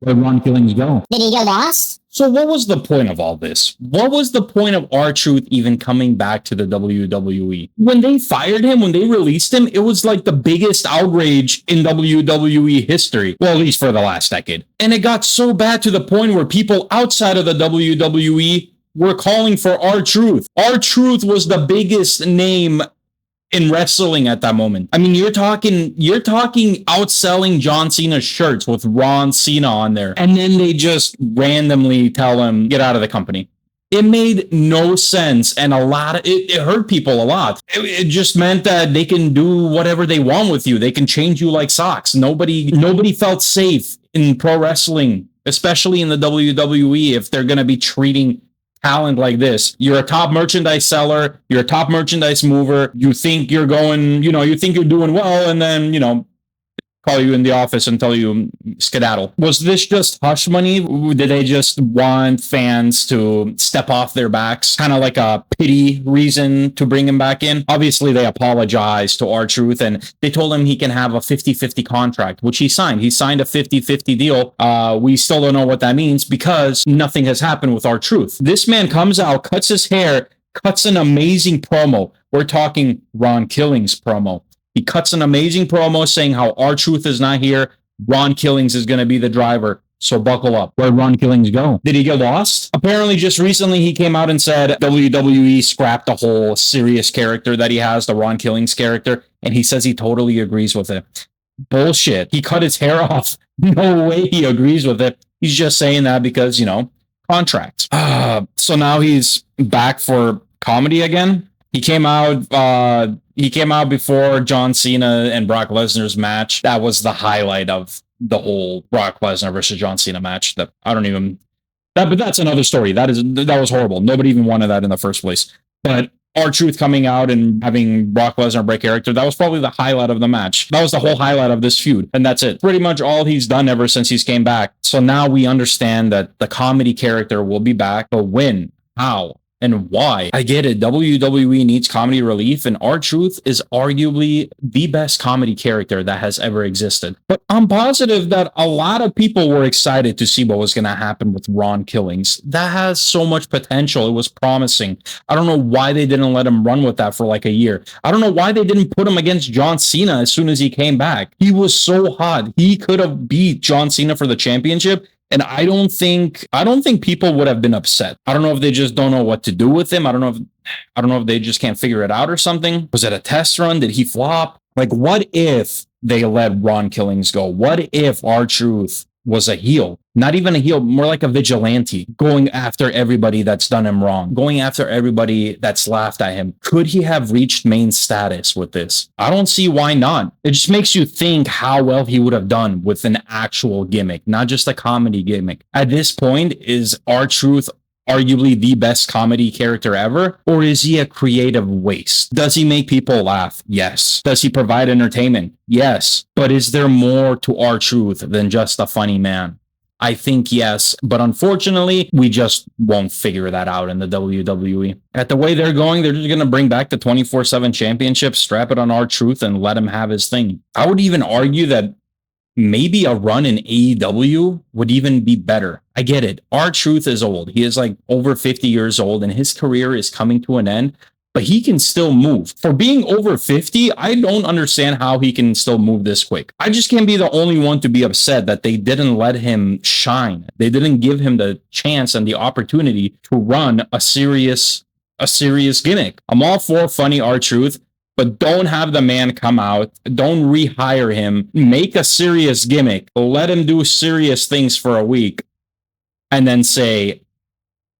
Where'd Ron Killings go? Did he get lost? So what was the point of all this? What was the point of R-Truth even coming back to the WWE? When they fired him, when they released him, it was like the biggest outrage in WWE history. Well, at least for the last decade. And it got so bad to the point where people outside of the WWE were calling for R-Truth. R-Truth was the biggest name in wrestling at that moment. I mean, you're talking outselling John Cena's shirts with Ron Cena on there. And then they just randomly tell him, get out of the company. It made no sense. And it hurt people a lot. It just meant that they can do whatever they want with you. They can change you like socks. Nobody felt safe in pro wrestling, especially in the WWE, if they're going to be treating talent like this. You're a top merchandise seller, you're a top merchandise mover, you think you're going, you think you're doing well, and then, call you in the office and tell you skedaddle. Was this just hush money? Did they just want fans to step off their backs? Kind of like a pity reason to bring him back in? Obviously, they apologized to R-Truth and they told him he can have a 50-50 contract, which he signed. He signed a 50-50 deal. We still don't know what that means because nothing has happened with R-Truth. This man comes out, cuts his hair, cuts an amazing promo. We're talking Ron Killings promo. He cuts an amazing promo saying how R-Truth is not here. Ron Killings is going to be the driver. So buckle up. Where'd Ron Killings go? Did he get lost? Apparently, just recently, he came out and said WWE scrapped the whole serious character that he has, the Ron Killings character. And he says he totally agrees with it. Bullshit. He cut his hair off. No way he agrees with it. He's just saying that because, contracts. So now he's back for comedy again. He came out before John Cena and Brock Lesnar's match. That was the highlight of the whole Brock Lesnar versus John Cena match. But that's another story. That was horrible. Nobody even wanted that in the first place. But R-Truth coming out and having Brock Lesnar break character, that was probably the highlight of the match. That was the whole highlight of this feud. And that's it. Pretty much all he's done ever since he's came back. So now we understand that the comedy character will be back. But when? How? And why? I get it. WWE needs comedy relief, and R-Truth is arguably the best comedy character that has ever existed. But I'm positive that a lot of people were excited to see what was going to happen with Ron Killings. That has so much potential. It was promising. I don't know why they didn't let him run with that for like a year. I don't know why they didn't put him against John Cena as soon as he came back. He was so hot. He could have beat John Cena for the championship. And I don't think people would have been upset. I don't know if they just don't know what to do with him. I don't know if they just can't figure it out or something. Was it a test run? Did he flop? Like, what if they let Ron Killings go? What if R-Truth was a heel? Not even a heel, more like a vigilante, going after everybody that's done him wrong, going after everybody that's laughed at him. Could he have reached main status with this? I don't see why not. It just makes you think how well he would have done with an actual gimmick, not just a comedy gimmick. At this point, is R-Truth arguably the best comedy character ever? Or is he a creative waste? Does he make people laugh? Yes. Does he provide entertainment? Yes. But is there more to R-Truth than just a funny man? I think yes, but unfortunately, we just won't figure that out in the WWE. At the way they're going, they're just going to bring back the 24/7 championship, strap it on R-Truth, and let him have his thing. I would even argue that maybe a run in AEW would even be better. I get it. R-Truth is old. He is like over 50 years old, and his career is coming to an end. But he can still move. For being over 50, I don't understand how he can still move this quick. I just can't be the only one to be upset that they didn't let him shine. They didn't give him the chance and the opportunity to run a serious gimmick. I'm all for funny R-Truth, but don't have the man come out. Don't rehire him. Make a serious gimmick. Let him do serious things for a week and then say,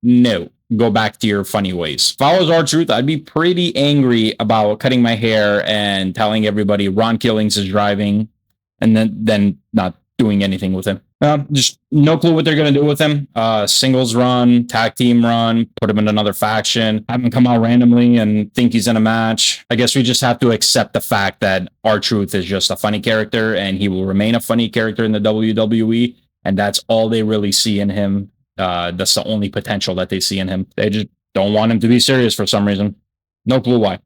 no. Go back to your funny ways. If I was R-Truth, I'd be pretty angry about cutting my hair and telling everybody Ron Killings is driving and then not doing anything with him. Just no clue what they're going to do with him. Singles run, tag team run, put him in another faction, have him come out randomly and think he's in a match. I guess we just have to accept the fact that R-Truth is just a funny character and he will remain a funny character in the WWE. And that's all they really see in him. That's the only potential that they see in him. They just don't want him to be serious for some reason. No clue why.